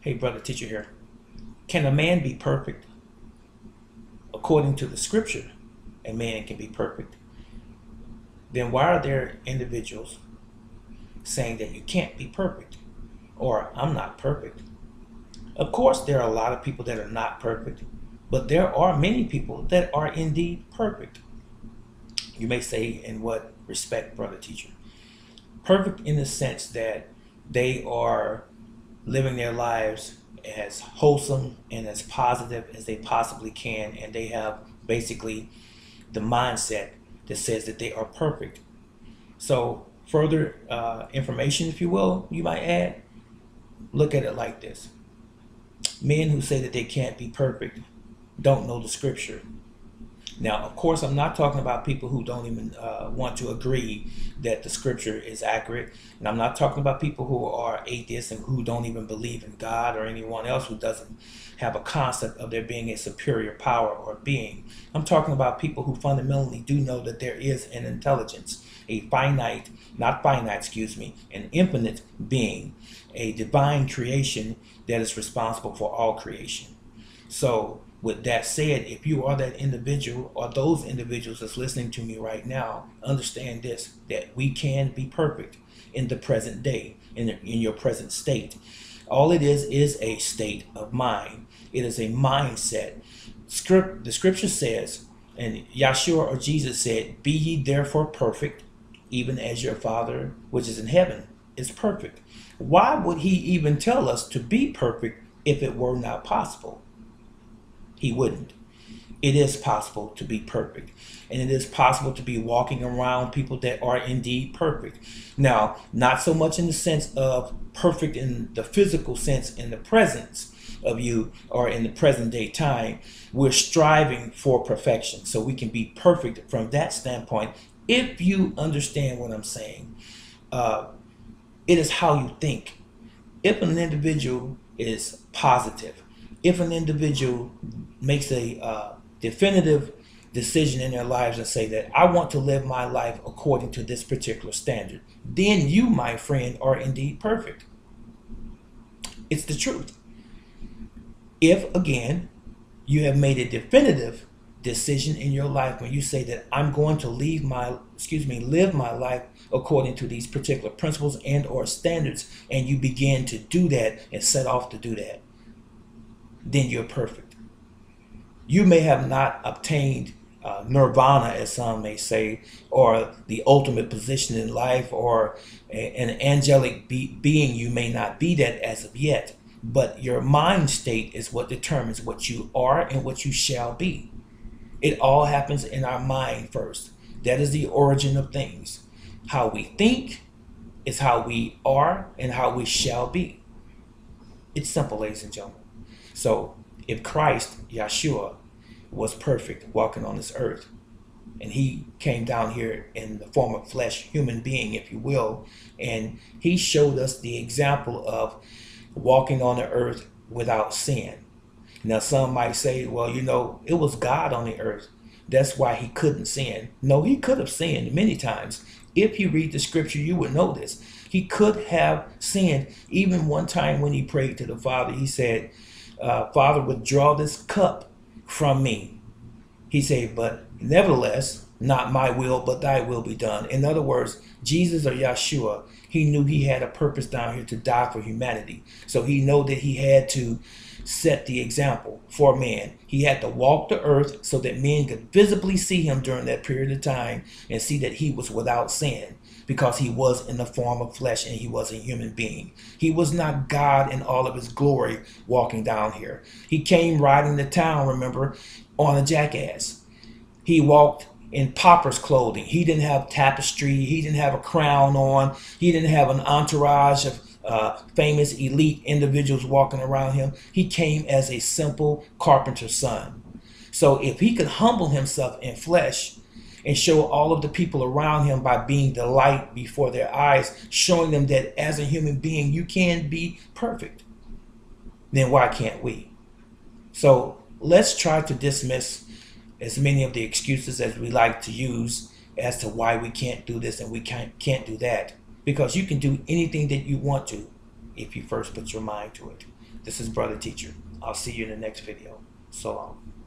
Hey, brother teacher here. Can a man be perfect? According to the scripture, a man can be perfect. Then why are there individuals saying that you can't be perfect? Or I'm not perfect. Of course, there are a lot of people that are not perfect, but there are many people that are indeed perfect. You may say, in what respect, brother teacher? Perfect in the sense that they are living their lives as wholesome and as positive as they possibly can, and they have basically the mindset that says that they are perfect. So, further information, if you will, you might add, look at it like this: men who say that they can't be perfect don't know the scripture. Now, of course, I'm not talking about people who don't even want to agree that the scripture is accurate. And I'm not talking about people who are atheists and who don't even believe in God, or anyone else who doesn't have a concept of there being a superior power or being. I'm talking about people who fundamentally do know that there is an intelligence, a finite, not finite, excuse me, an infinite being, a divine creation that is responsible for all creation. So, with that said, if you are that individual or those individuals that's listening to me right now, understand this: that we can be perfect in the present day, in your present state. All it is a state of mind. It is a mindset. The scripture says, and Yahshua or Jesus said, "Be ye therefore perfect, even as your Father which is in heaven is perfect." Why would he even tell us to be perfect if it were not possible? He wouldn't. It is possible to be perfect. And it is possible to be walking around people that are indeed perfect. Now, not so much in the sense of perfect in the physical sense, in the presence of you or in the present day time. We're striving for perfection so we can be perfect from that standpoint. If you understand what I'm saying, it is how you think. If an individual is positive, if an individual makes a definitive decision in their lives and say that I want to live my life according to this particular standard, then you, my friend, are indeed perfect. It's the truth. If, again, you have made a definitive decision in your life when you say that I'm going to live my life according to these particular principles and or standards, and you begin to do that and set off to do that, then you're perfect. You may have not obtained nirvana, as some may say, or the ultimate position in life, or an angelic being. You may not be that as of yet, but your mind state is what determines what you are and what you shall be. It all happens in our mind first. That is the origin of things. How we think is how we are and how we shall be. It's simple, ladies and gentlemen. So if Christ, Yahshua, was perfect walking on this earth, and he came down here in the form of flesh, human being, if you will, and he showed us the example of walking on the earth without sin. Now, some might say, well, it was God on the earth. That's why he couldn't sin. No, he could have sinned many times. If you read the scripture, you would know this. He could have sinned. Even one time when he prayed to the Father, he said, Father, withdraw this cup from me. He said, but nevertheless, not my will, but thy will be done. In other words, Jesus, or Yahshua, he knew he had a purpose down here to die for humanity. So he knew that he had to set the example for man. He had to walk the earth so that men could visibly see him during that period of time and see that he was without sin, because he was in the form of flesh and he was a human being. He was not God in all of his glory walking down here. He came riding the town, remember, on a jackass. He walked in pauper's clothing. He didn't have tapestry. He didn't have a crown on. He didn't have an entourage of famous elite individuals walking around him. He came as a simple carpenter's son. So if he could humble himself in flesh and show all of the people around him by being the light before their eyes, showing them that as a human being you can be perfect, then why can't we? So let's try to dismiss as many of the excuses as we like to use as to why we can't do this and we can't do that, because you can do anything that you want to. if you first put your mind to it. This is Brother Teacher. I'll see you in the next video. So long.